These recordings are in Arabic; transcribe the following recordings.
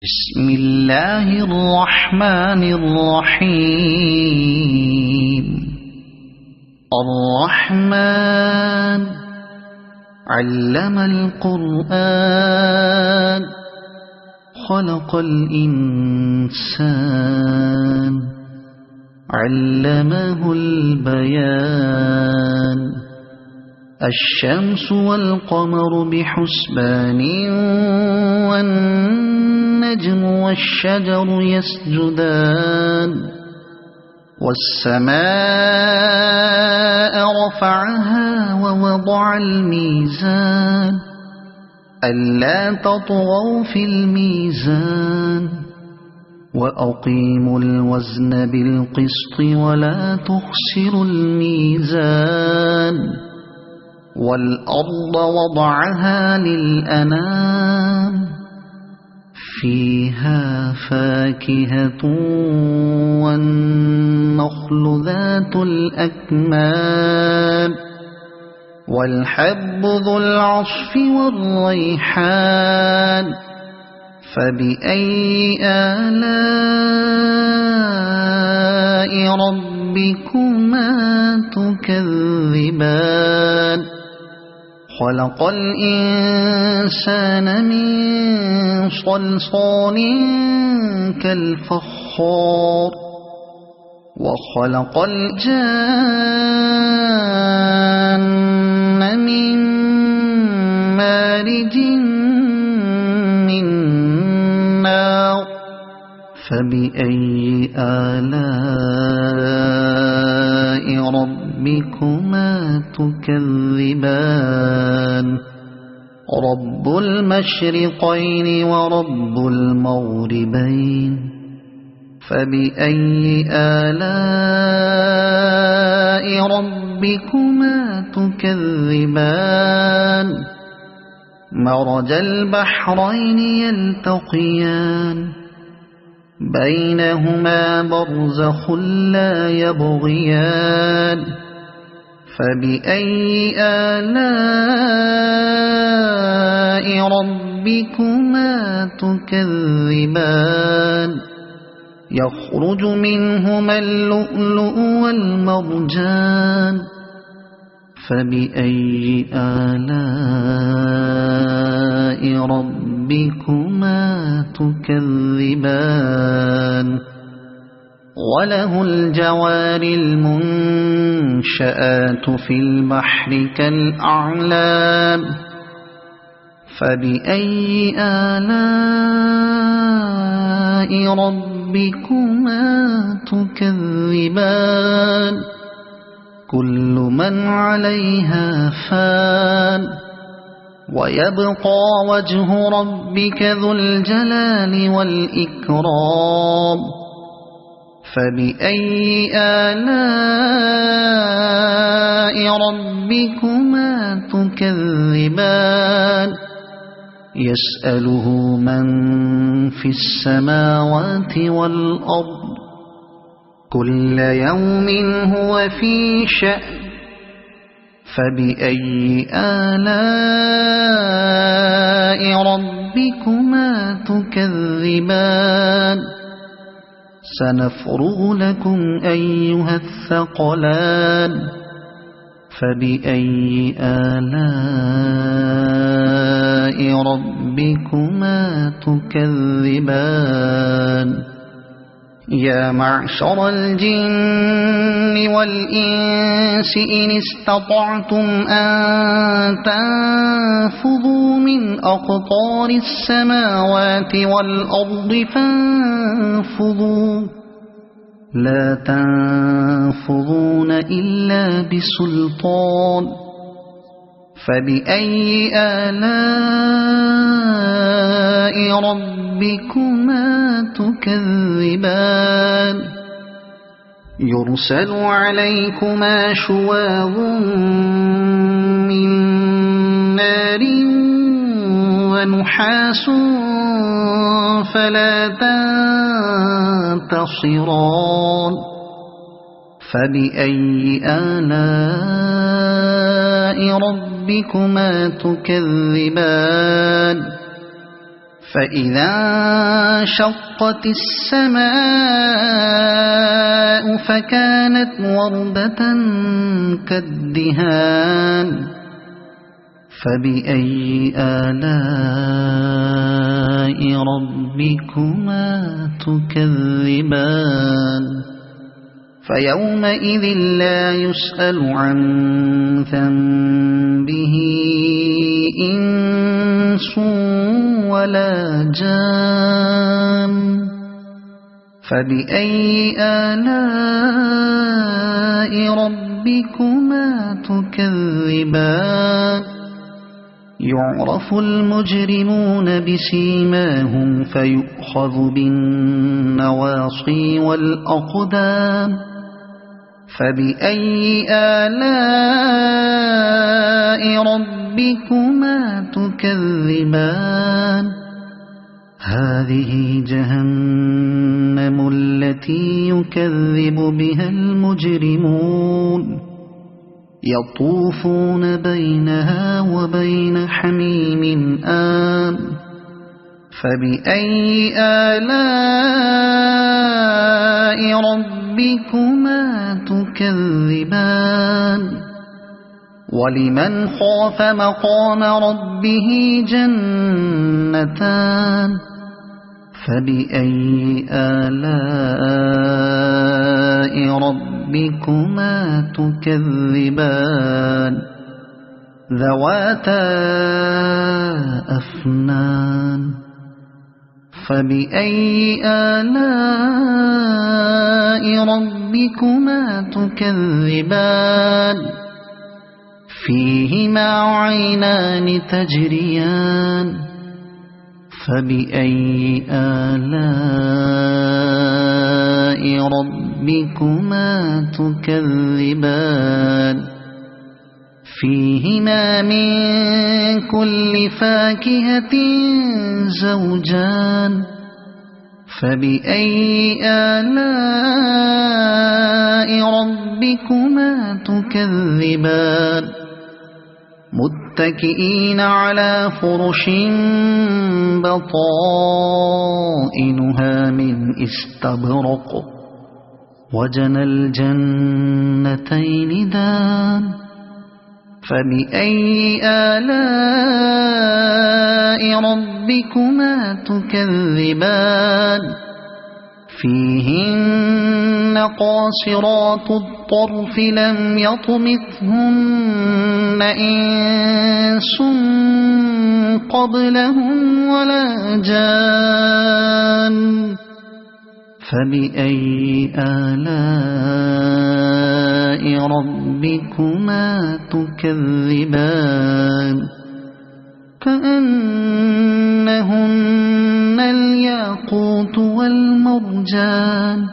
بسم الله الرحمن الرحيم. الرحمن علم القرآن خلق الإنسان علمه البيان. الشمس والقمر بحسبان والنجم والشجر يسجدان. والسماء رفعها ووضع الميزان ألا تطغوا في الميزان وأقيموا الوزن بالقسط ولا تخسروا الميزان. والأرض وضعها للأنام فيها فاكهة والنخل ذات الأكمام والحب ذو العصف والريحان. فبأي آلاء ربكما تكذبان. خلق الإنسان من صلصال كالفخار وخلق الجان من مارج من نار. فبأي آلاء ربكما تكذبان. رب المشرقين ورب المغربين. فبأي آلاء ربكما تكذبان. مرج البحرين يلتقيان بينهما برزخ لا يبغيان. فبأي آلاء ربكما تكذبان. يخرج منهما اللؤلؤ والمرجان. فبأي آلاء ربكما تكذبان. وله الجوار المنشآت في البحر كالأعلام. فبأي آلاء ربكما تكذبان. كل من عليها فان ويبقى وجه ربك ذو الجلال والإكرام. فبأي آلاء ربكما تكذبان. يسأله من في السماوات والأرض كل يوم هو في شأن. فبأي آلاء ربكما تكذبان. سنفرغ لكم أيها الثقلان. فبأي آلاء ربكما تكذبان. يا معشر الجن والإنس إن استطعتم أن تنفذوا من أقطار السماوات والأرض فانفذوا لا تنفذون إلا بسلطان. فبأي آلاء ربكما تكذبان. يرسل عليكما شواظ من نار ونحاس فلا تنتصران. فبأي آلاء ربكما تكذبان. فإذا انشقت السماء فكانت وردة كالدهان فبأي آلاء ربكما تكذبان فيومئذ لا يسأل عن ذنبه إنس ولا جان فبأي آلاء ربكما تكذبان يعرف المجرمون بسيماهم فيؤخذ بالنواصي والأقدام فبأي آلاء ربكما تكذبان هذه جهنم التي يكذب بها المجرمون يطوفون بينها وبين حميم آن فبأي آلاء ربكما تكذبان ولمن خاف مقام ربه جنتان فبأي آلاء ربكما تكذبان ذواتا أفنان فبأي آلاء ربكما تكذبان فيهما عينان تجريان فبأي آلاء ربكما تكذبان فيهما من كل فاكهة زوجان فبأي آلاء ربكما تكذبان متكئين على فرش بطائنها من استبرق وجنى الجنتين دان فبأي آلاء ربكما تكذبان فيهن قاصرات الطرف لم يطمثهن إنس قبلهم ولا جان فبأي آلاء ربكما تكذبان كأنهن الياقوت والمرجان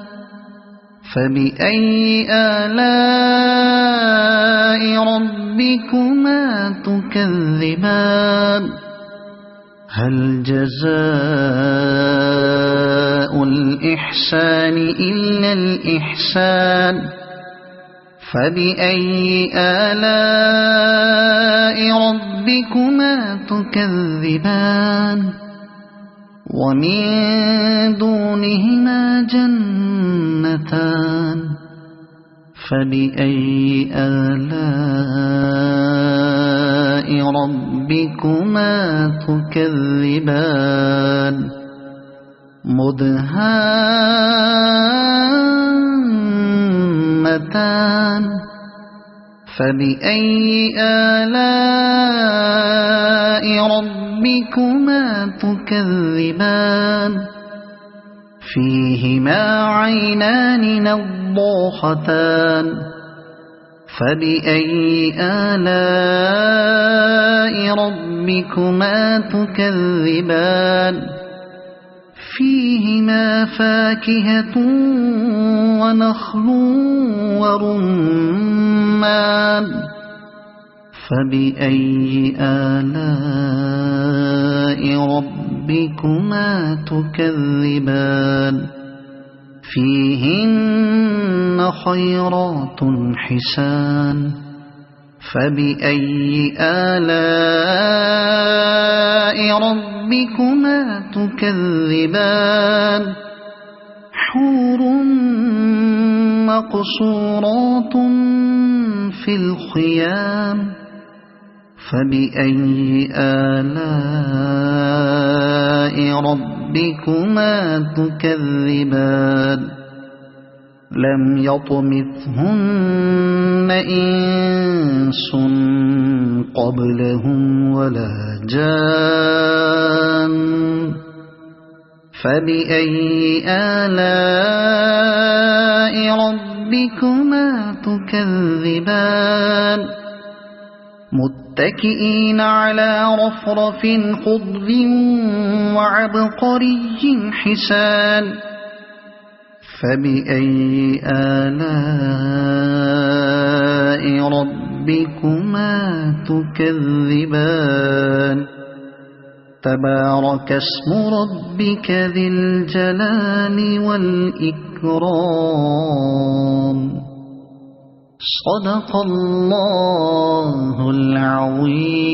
فبأي آلاء ربكما تكذبان هل جزاء الإحسان إلا الإحسان فبأي آلاء ربكما تكذبان ومن دونهما جنتان فبأي آلاء ربكما تكذبان مدهامتان فبأي آلاء ربكما تكذبان فيهما عينان نضاختان فبأي آلاء ربكما تكذبان فيهما فاكهة ونخل ورمان فبأي آلاء ربكما تكذبان فيهن خيرات حسان فبأي آلاء ربكما تكذبان حور مقصورات في الخيام فبأي آلاء ربكما تكذبان لم يطمثهن إنس قبلهم ولا جان فبأي آلاء ربكما تكذبان متكئين على رفرف خضر وعبقري حسان فبأي آلاء ربكما تكذبان تبارك اسم ربك ذي الجلال والإكرام صدق الله العظيم.